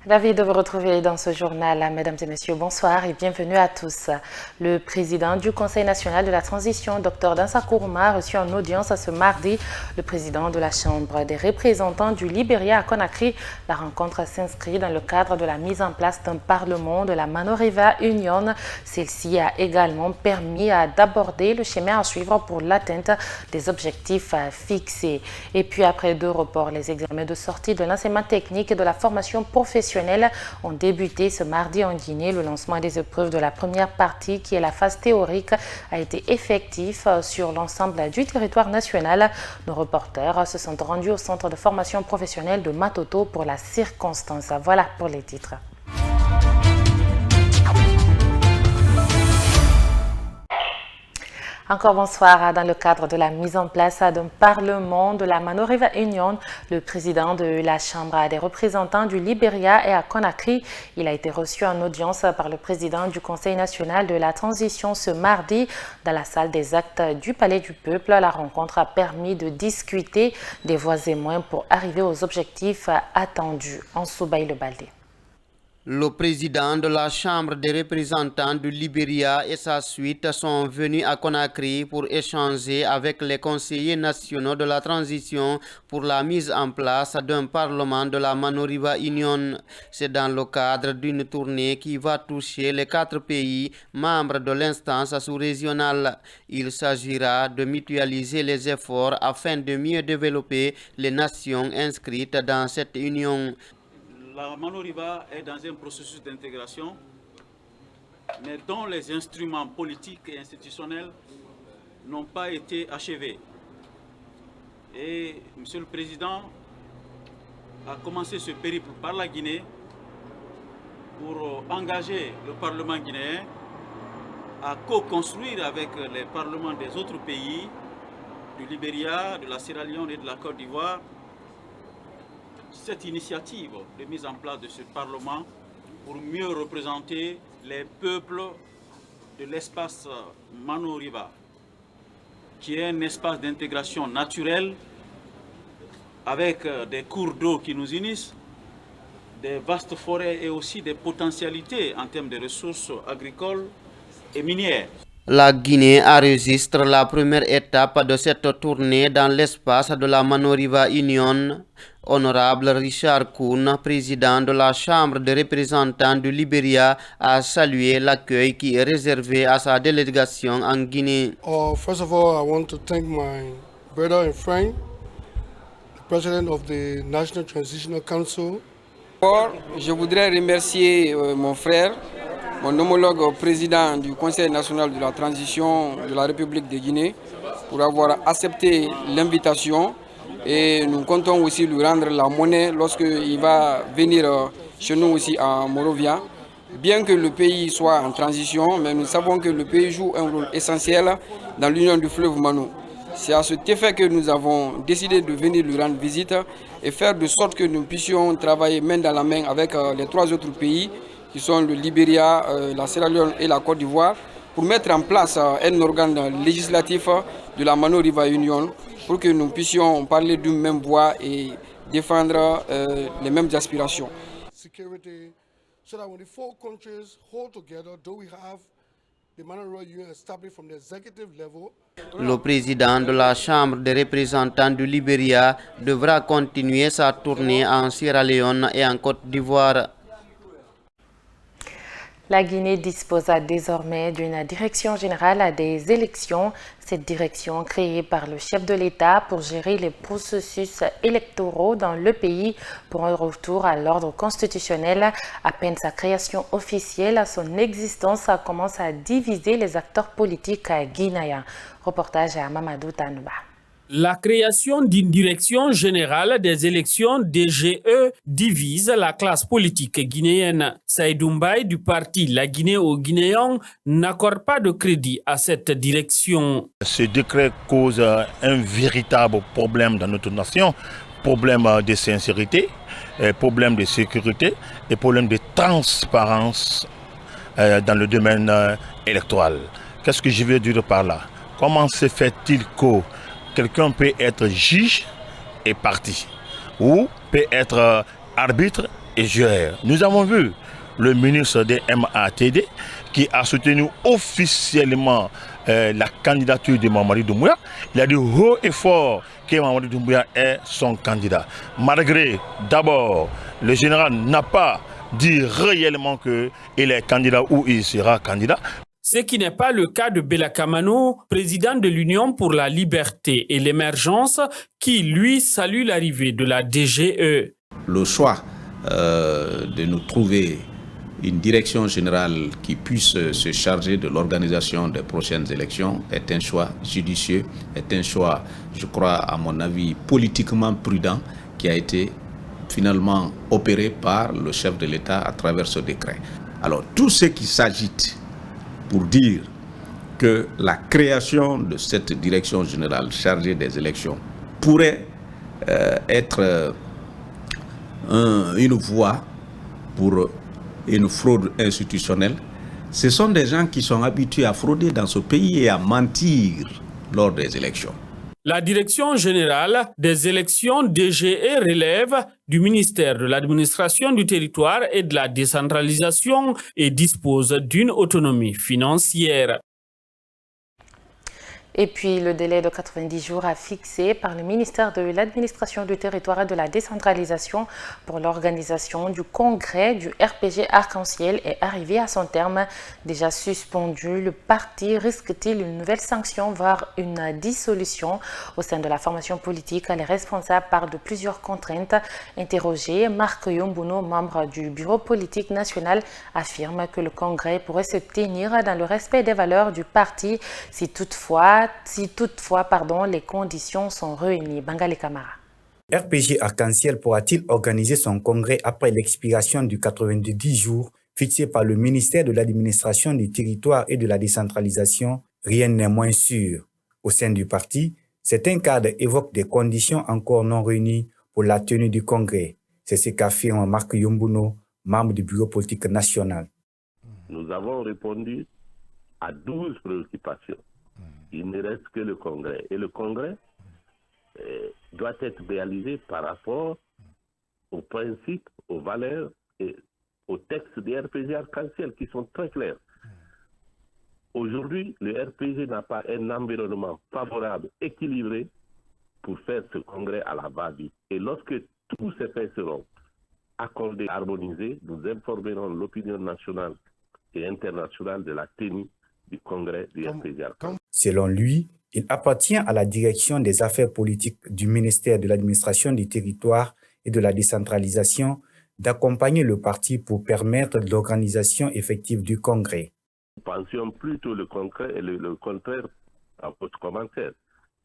Ravi de vous retrouver dans ce journal. Mesdames et messieurs, bonsoir et bienvenue à tous. Le président du Conseil national de la transition, Dr Dansa Kourouma, a reçu en audience ce mardi le président de la Chambre des représentants du Libéria à Conakry. La rencontre s'inscrit dans le cadre de la mise en place d'un parlement de la Mano River Union. Celle-ci a également permis d'aborder le chemin à suivre pour l'atteinte des objectifs fixés. Et puis après 2 reports, les examens de sortie de l'enseignement technique et de la formation professionnelle ont débuté ce mardi en Guinée. Le lancement des épreuves de la première partie, qui est la phase théorique, a été effectif sur l'ensemble du territoire national. Nos reporters se sont rendus au centre de formation professionnelle de Matoto pour la circonstance. Voilà pour les titres. Encore bonsoir. Dans le cadre de la mise en place d'un parlement de la Mano River Union, le président de la Chambre des représentants du Libéria est à Conakry. Il a été reçu en audience par le président du Conseil national de la transition ce mardi dans la salle des actes du Palais du Peuple. La rencontre a permis de discuter des voies et moyens pour arriver aux objectifs attendus. En Soubaï le Baldé. Le président de la Chambre des représentants du Libéria et sa suite sont venus à Conakry pour échanger avec les conseillers nationaux de la transition pour la mise en place d'un parlement de la Mano River Union. C'est dans le cadre d'une tournée qui va toucher les 4 pays membres de l'instance sous-régionale. Il s'agira de mutualiser les efforts afin de mieux développer les nations inscrites dans cette union. La Mano River est dans un processus d'intégration, mais dont les instruments politiques et institutionnels n'ont pas été achevés. Et M. le Président a commencé ce périple par la Guinée pour engager le Parlement guinéen à co-construire avec les parlements des autres pays, du Libéria, de la Sierra Leone et de la Côte d'Ivoire, cette initiative de mise en place de ce Parlement pour mieux représenter les peuples de l'espace Mano River, qui est un espace d'intégration naturelle avec des cours d'eau qui nous unissent, des vastes forêts et aussi des potentialités en termes de ressources agricoles et minières. La Guinée enregistre la première étape de cette tournée dans l'espace de la Mano River Union. Honorable Richard Koun, président de la Chambre des représentants du Libéria, a salué l'accueil qui est réservé à sa délégation en Guinée. First of all, I want to thank my brother and friend, the president of the National Transitional Council. Je voudrais remercier mon frère, mon homologue président du Conseil national de la transition de la République de Guinée, pour avoir accepté l'invitation. Et nous comptons aussi lui rendre la monnaie lorsqu'il va venir chez nous aussi à Monrovia. Bien que le pays soit en transition, mais nous savons que le pays joue un rôle essentiel dans l'union du fleuve Mano. C'est à cet effet que nous avons décidé de venir lui rendre visite et faire de sorte que nous puissions travailler main dans la main avec les 3 autres pays qui sont le Libéria, la Sierra Leone et la Côte d'Ivoire, pour mettre en place un organe législatif de la Mano River Union pour que nous puissions parler d'une même voix et défendre les mêmes aspirations. Le président de la Chambre des représentants du Libéria devra continuer sa tournée en Sierra Leone et en Côte d'Ivoire. La Guinée dispose désormais d'une direction générale des élections. Cette direction, créée par le chef de l'État pour gérer les processus électoraux dans le pays pour un retour à l'ordre constitutionnel. À peine sa création officielle, son existence commence à diviser les acteurs politiques guinéens. Reportage à Mamadou Tanouba. La création d'une direction générale des élections DGE divise la classe politique guinéenne. Saïdou Mbaye du parti La Guinée aux Guinéens n'accorde pas de crédit à cette direction. Ce décret cause un véritable problème dans notre nation, problème de sincérité, problème de sécurité et problème de transparence dans le domaine électoral. Qu'est-ce que je veux dire par là? Comment se fait-il que quelqu'un peut être juge et partie, ou peut être arbitre et gère. Nous avons vu le ministre des MATD qui a soutenu officiellement la candidature de Mamadi Doumbouya. Il a dit haut et fort que Mamadi Doumbouya est son candidat. Malgré, d'abord, le général n'a pas dit réellement qu'il est candidat ou il sera candidat. Ce qui n'est pas le cas de Bella Kamano, président de l'Union pour la liberté et l'émergence, qui, lui, salue l'arrivée de la DGE. Le choix de nous trouver une direction générale qui puisse se charger de l'organisation des prochaines élections est un choix judicieux, est un choix, je crois, à mon avis, politiquement prudent, qui a été finalement opéré par le chef de l'État à travers ce décret. Alors, tout ce qui s'agite pour dire que la création de cette direction générale chargée des élections pourrait être une voie pour une fraude institutionnelle, ce sont des gens qui sont habitués à frauder dans ce pays et à mentir lors des élections. La direction générale des élections DGE relève du ministère de l'administration du territoire et de la décentralisation et dispose d'une autonomie financière. Et puis, le délai de 90 jours fixé par le ministère de l'Administration du Territoire et de la Décentralisation pour l'organisation du congrès du RPG Arc-en-Ciel est arrivé à son terme. Déjà suspendu, le parti risque-t-il une nouvelle sanction, voire une dissolution au sein de la formation politique? Les responsables parlent de plusieurs contraintes. Interrogé, Marc Yombouno, membre du bureau politique national, affirme que le congrès pourrait se tenir dans le respect des valeurs du parti si toutefois, les conditions sont réunies. Bangali Kamara. RPG Arc-en-Ciel pourra-t-il organiser son congrès après l'expiration du 90 jours fixé par le ministère de l'Administration du Territoire et de la Décentralisation? Rien n'est moins sûr. Au sein du parti, certains cadres évoquent des conditions encore non réunies pour la tenue du congrès. C'est ce qu'affirme Marc Yombouno, membre du bureau politique national. Nous avons répondu à 12 préoccupations. Il ne reste que le congrès. Et le congrès doit être réalisé par rapport aux principes, aux valeurs et aux textes des RPG Arc-en-Ciel qui sont très clairs. Aujourd'hui, le RPG n'a pas un environnement favorable, équilibré pour faire ce congrès à la va-vite. Et lorsque tous ces faits seront accordés, harmonisés, nous informerons l'opinion nationale et internationale de la tenue du congrès du RPG Arc-en-Ciel. Selon lui, il appartient à la direction des affaires politiques du ministère de l'Administration du Territoire et de la Décentralisation d'accompagner le parti pour permettre l'organisation effective du congrès. Nous pensions plutôt le contraire à votre commentaire.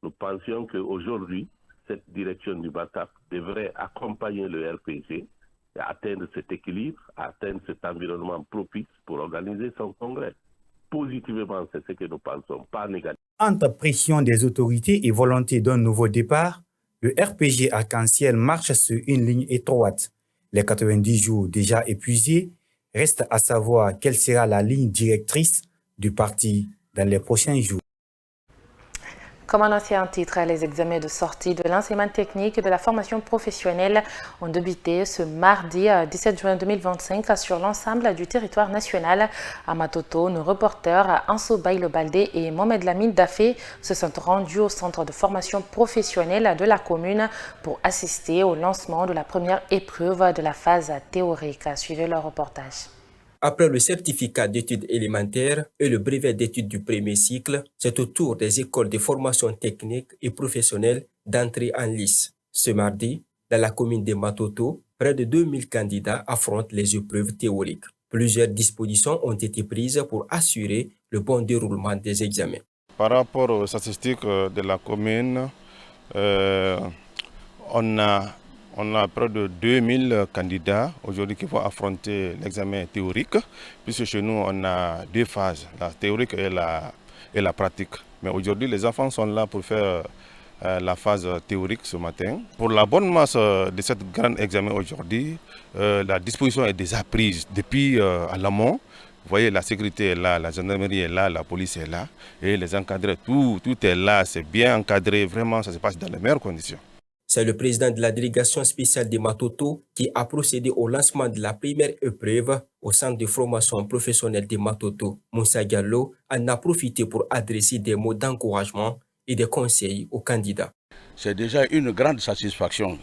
Nous pensions qu'aujourd'hui, cette direction du BATAP devrait accompagner le RPG à atteindre cet équilibre, à atteindre cet environnement propice pour organiser son congrès. Positivement, c'est ce que nous pensons, pas négativement. Entre pression des autorités et volonté d'un nouveau départ, le RPG Arc-en-Ciel marche sur une ligne étroite. Les 90 jours déjà épuisés, reste à savoir quelle sera la ligne directrice du parti dans les prochains jours. Comme annoncé en titre, les examens de sortie de l'enseignement technique et de la formation professionnelle ont débuté ce mardi 17 juin 2025 sur l'ensemble du territoire national. À Matoto, nos reporters Anso Bailo-Baldé et Mohamed Lamine Dafé se sont rendus au centre de formation professionnelle de la commune pour assister au lancement de la première épreuve de la phase théorique. Suivez le reportage. Après le certificat d'études élémentaires et le brevet d'études du premier cycle, c'est au tour des écoles de formation technique et professionnelle d'entrer en lice. Ce mardi, dans la commune de Matoto, près de 2000 candidats affrontent les épreuves théoriques. Plusieurs dispositions ont été prises pour assurer le bon déroulement des examens. Par rapport aux statistiques de la commune, on a près de 2000 candidats aujourd'hui qui vont affronter l'examen théorique, puisque chez nous on a deux phases, la théorique et la pratique. Mais aujourd'hui les enfants sont là pour faire la phase théorique ce matin. Pour la bonne masse de cette grande examen aujourd'hui, la disposition est déjà prise depuis à l'amont. Vous voyez, la sécurité est là, la gendarmerie est là, la police est là, et les encadrés, tout est là, c'est bien encadré, vraiment ça se passe dans les meilleures conditions. C'est le président de la délégation spéciale des Matoto qui a procédé au lancement de la première épreuve au centre de formation professionnelle des Matoto. Moussa Diallo en a profité pour adresser des mots d'encouragement et des conseils aux candidats. C'est déjà une grande satisfaction,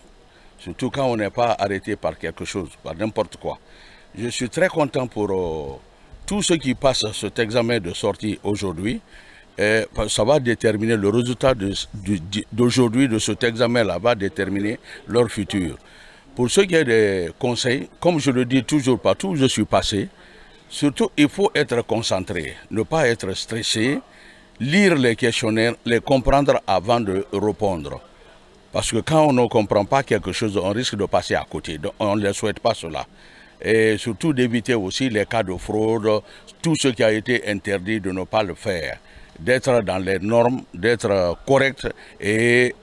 surtout quand on n'est pas arrêté par quelque chose, par n'importe quoi. Je suis très content pour tous ceux qui passent cet examen de sortie aujourd'hui. Ça va déterminer le résultat d'aujourd'hui, de cet examen-là, va déterminer leur futur. Pour ceux qui ont des conseils, comme je le dis toujours partout où je suis passé, surtout il faut être concentré, ne pas être stressé, lire les questionnaires, les comprendre avant de répondre. Parce que quand on ne comprend pas quelque chose, on risque de passer à côté. Donc on ne souhaite pas cela. Et surtout d'éviter aussi les cas de fraude, tout ce qui a été interdit de ne pas le faire. D'être dans les normes, d'être correct et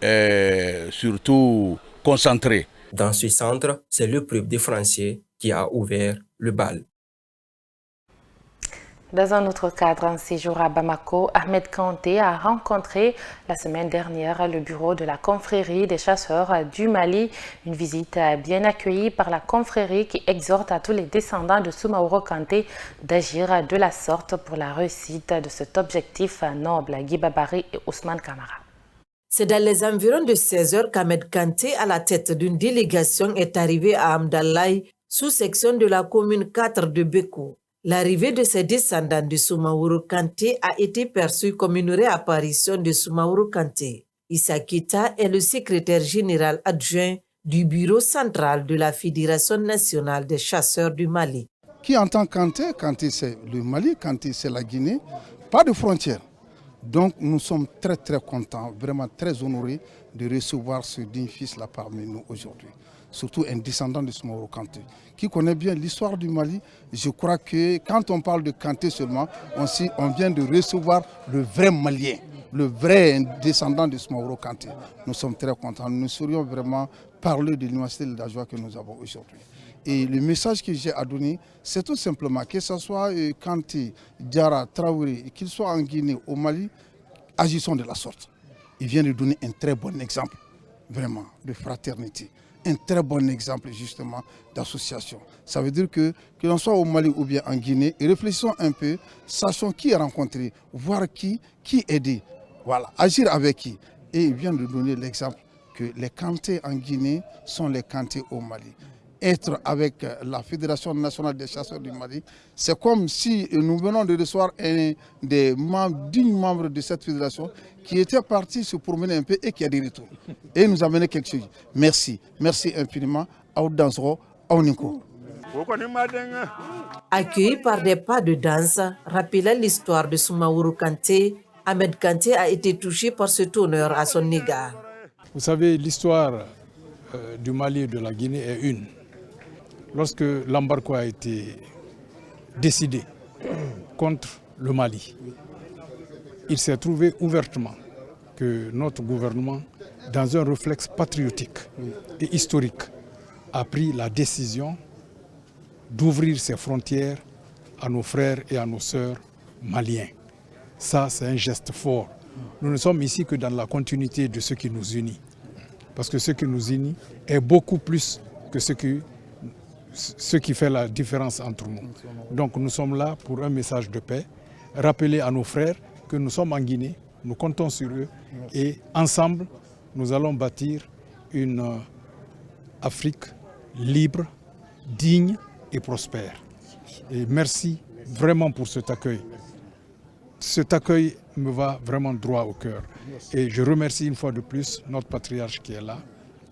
surtout concentré. Dans ce centre, c'est l'épreuve des Français qui a ouvert le bal. Dans un autre cadre, un séjour à Bamako, Ahmed Kanté a rencontré la semaine dernière le bureau de la confrérie des chasseurs du Mali. Une visite bien accueillie par la confrérie qui exhorte à tous les descendants de Soumaoro Kanté d'agir de la sorte pour la réussite de cet objectif noble. Guy Babari et Ousmane Kamara. C'est dans les environs de 16 heures qu'Ahmed Kanté, à la tête d'une délégation, est arrivé à Amdallaï, sous-section de la commune 4 de Beko. L'arrivée de ces descendants de Soumaoro Kanté a été perçue comme une réapparition de Soumaoro Kanté. Issa Keita est le secrétaire général adjoint du bureau central de la Fédération nationale des chasseurs du Mali. Qui entend Kanté? Kanté c'est le Mali, Kanté c'est la Guinée, pas de frontières. Donc nous sommes très contents, vraiment très honorés de recevoir ce digne fils-là parmi nous aujourd'hui. Surtout un descendant de Soumaoro Kanté, qui connaît bien l'histoire du Mali. Je crois que quand on parle de Kanté seulement, on vient de recevoir le vrai Malien, le vrai descendant de Soumaoro Kanté. Nous sommes très contents. Nous saurions vraiment parler de l'université de la joie que nous avons aujourd'hui. Et le message que j'ai à donner, c'est tout simplement que ce soit Kanté, Diarra, Traoré, qu'il soit en Guinée, au Mali, agissons de la sorte. Il vient de donner un très bon exemple, vraiment, de fraternité. Un très bon exemple justement d'association. Ça veut dire que l'on soit au Mali ou bien en Guinée, réfléchissons un peu, sachons qui rencontrer, voir qui aider, voilà, agir avec qui. Et il vient de donner l'exemple que les Kantés en Guinée sont les Kantés au Mali. Être avec la Fédération nationale des chasseurs du Mali, c'est comme si nous venons de recevoir un des dignes membres de cette fédération qui était parti se promener un peu et qui a des retours. Et nous a amené quelque chose. Merci infiniment. Accueilli par des pas de danse, rappelant l'histoire de Soumaoro Kanté, Ahmed Kanté a été touché par cet honneur à son égard. Vous savez, l'histoire du Mali et de la Guinée est une. Lorsque l'embargo a été décidé contre le Mali, il s'est trouvé ouvertement que notre gouvernement, dans un réflexe patriotique et historique, a pris la décision d'ouvrir ses frontières à nos frères et à nos sœurs maliens. Ça, c'est un geste fort. Nous ne sommes ici que dans la continuité de ce qui nous unit. Parce que ce qui nous unit est beaucoup plus que ce qui fait la différence entre nous. Donc nous sommes là pour un message de paix, rappeler à nos frères que nous sommes en Guinée, nous comptons sur eux et ensemble, nous allons bâtir une Afrique libre, digne et prospère. Et merci vraiment pour cet accueil. Cet accueil me va vraiment droit au cœur. Et je remercie une fois de plus notre patriarche qui est là,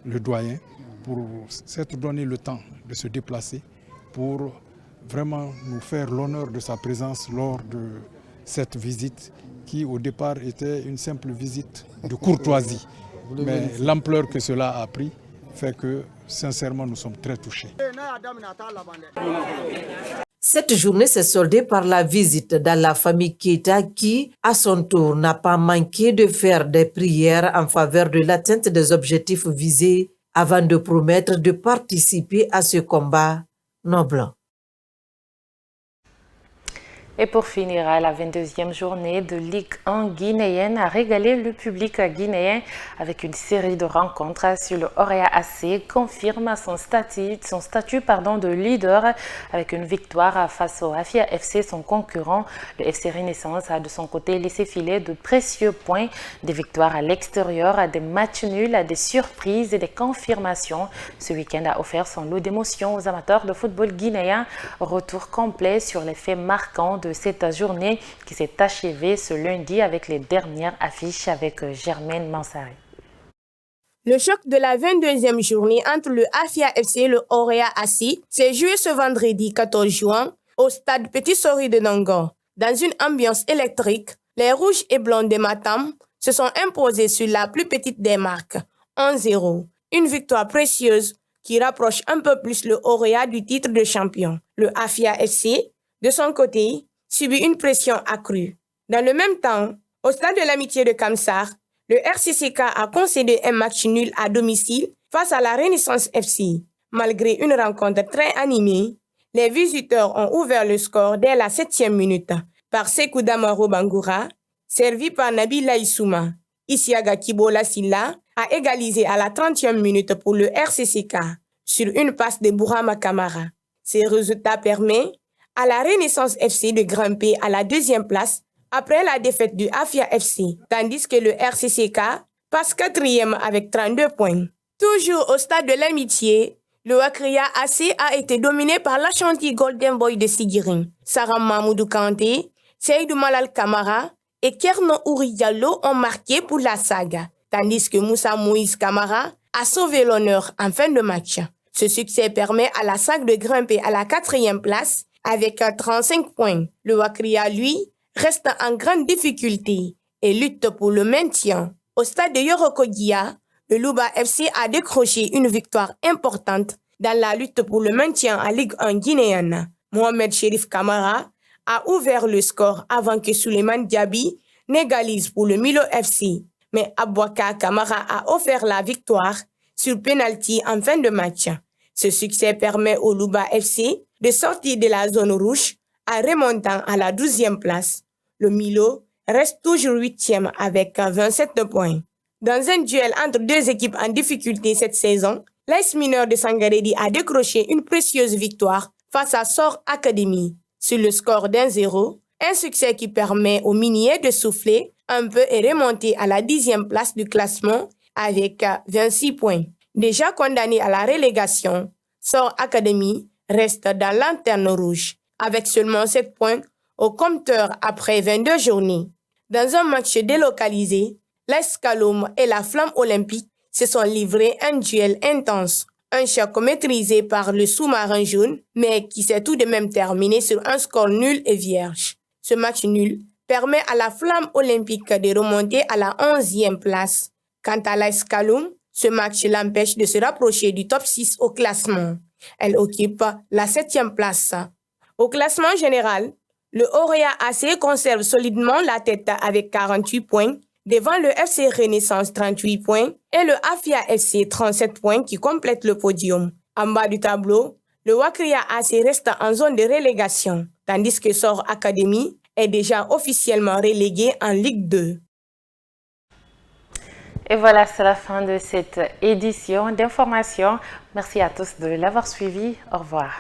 le doyen, pour s'être donné le temps de se déplacer, pour vraiment nous faire l'honneur de sa présence lors de cette visite qui au départ était une simple visite de courtoisie. Mais l'ampleur que cela a pris fait que sincèrement nous sommes très touchés. Cette journée s'est soldée par la visite dans la famille Keita qui, à son tour, n'a pas manqué de faire des prières en faveur de l'atteinte des objectifs visés avant de promettre de participer à ce combat noble. Et pour finir, la 22e journée de Ligue 1 guinéenne a régalé le public guinéen avec une série de rencontres sur le Orea AC, confirme son statut de leader avec une victoire face au Afia FC, son concurrent. Le FC Renaissance a de son côté laissé filer de précieux points, des victoires à l'extérieur, des matchs nuls, des surprises et des confirmations. Ce week-end a offert son lot d'émotions aux amateurs de football guinéen. Retour complet sur les faits marquants de cette journée qui s'est achevée ce lundi avec les dernières affiches avec Germaine Mansari. Le choc de la 22e journée entre le Afia FC et le Orea AC s'est joué ce vendredi 14 juin au stade Petit Sori de Nangor. Dans une ambiance électrique, les rouges et blancs de Matam se sont imposés sur la plus petite des marques, 1-0. Une victoire précieuse qui rapproche un peu plus le Orea du titre de champion. Le Afia FC, de son côté, subit une pression accrue. Dans le même temps, au stade de l'Amitié de Kamsar, le RCCK a concédé un match nul à domicile face à la Renaissance FC. Malgré une rencontre très animée, les visiteurs ont ouvert le score dès la 7e minute par Sekou Damaro Bangoura, servi par Nabila Issouma. Isiaga Kibola Silla a égalisé à la 30e minute pour le RCCK sur une passe de Bourama Kamara. Ces résultats permettent à la Renaissance FC de grimper à la 2e place après la défaite du Afia FC, tandis que le RCCK passe 4e avec 32 points. Toujours au stade de l'Amitié, le Wakria AC a été dominé par l'Ashanti Golden Boy de Sigiring. Sarah Mahmoudou Kanté, Seydou Malal Kamara et Kerno Ouri Diallo ont marqué pour la saga, tandis que Moussa Moïse Kamara a sauvé l'honneur en fin de match. Ce succès permet à la SAG de grimper à la 4e place avec 35 points. Le Wakria, lui, reste en grande difficulté et lutte pour le maintien. Au stade de Yorokogia, le Luba FC a décroché une victoire importante dans la lutte pour le maintien en Ligue 1 guinéenne. Mohamed Sherif Kamara a ouvert le score avant que Suleiman Diaby n'égalise pour le Milo FC. Mais Abouaka Kamara a offert la victoire sur penalty en fin de match. Ce succès permet au Luba FC de sortir de la zone rouge en remontant à la 12e place. Le Milo reste toujours 8e avec 27 points. Dans un duel entre deux équipes en difficulté cette saison, l'AS Mineur de Sangaredi a décroché une précieuse victoire face à Sor Academy sur le score d'1-0, un succès qui permet aux Miniers de souffler un peu et remonter à la 10e place du classement avec 26 points. Déjà condamné à la relégation, Sor Academy reste dans lanterne rouge avec seulement 7 points au compteur après 22 journées. Dans un match délocalisé, l'AS Kaloum et la Flamme Olympique se sont livrés un duel intense. Un choc maîtrisé par le sous-marin jaune, mais qui s'est tout de même terminé sur un score nul et vierge. Ce match nul permet à la Flamme Olympique de remonter à la 11e place. Quant à l'AS Kaloum, ce match l'empêche de se rapprocher du top 6 au classement. Elle occupe la 7e place. Au classement général, le Orea AC conserve solidement la tête avec 48 points, devant le FC Renaissance 38 points et le Afia FC 37 points qui complètent le podium. En bas du tableau, le Wakria AC reste en zone de relégation, tandis que Sor Academy est déjà officiellement relégué en Ligue 2. Et voilà, c'est la fin de cette édition d'information. Merci à tous de l'avoir suivi. Au revoir.